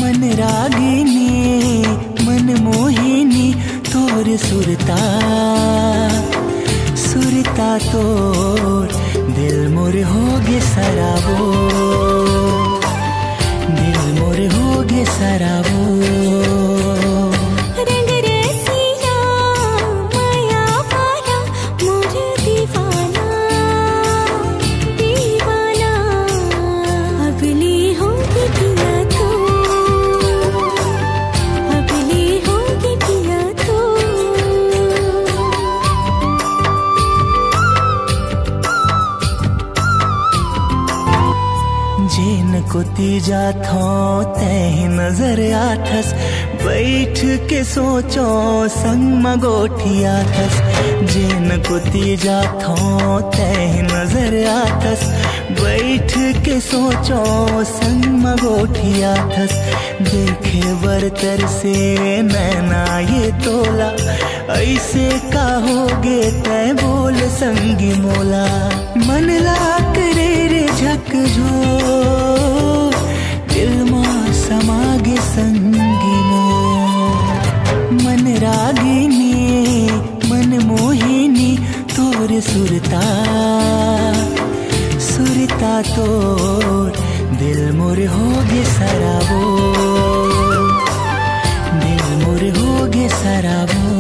मन रागिनी मन मोहिनी तोर सुरता सुरता तोर दिल मोर होगे सराबो दिल मोर होगे सराबो जिन को तीजा थो तह नजर आथस बैठ के सोचो संग मगोठिया थस जिन को तीजा थो तह नजर आथस बैठ के सोचो संग मगोठिया थस देखे बरतर से नैना ये तोला ऐसे का होगे तय बोल संगी मोला मन ला करे रे झक जो दिल मां समागे संगी मो मन रागिनी मन मोहिनी तोर सुरता सुरता तोर दिल मोर होगे सराबो दिल मोर होगे सराबो।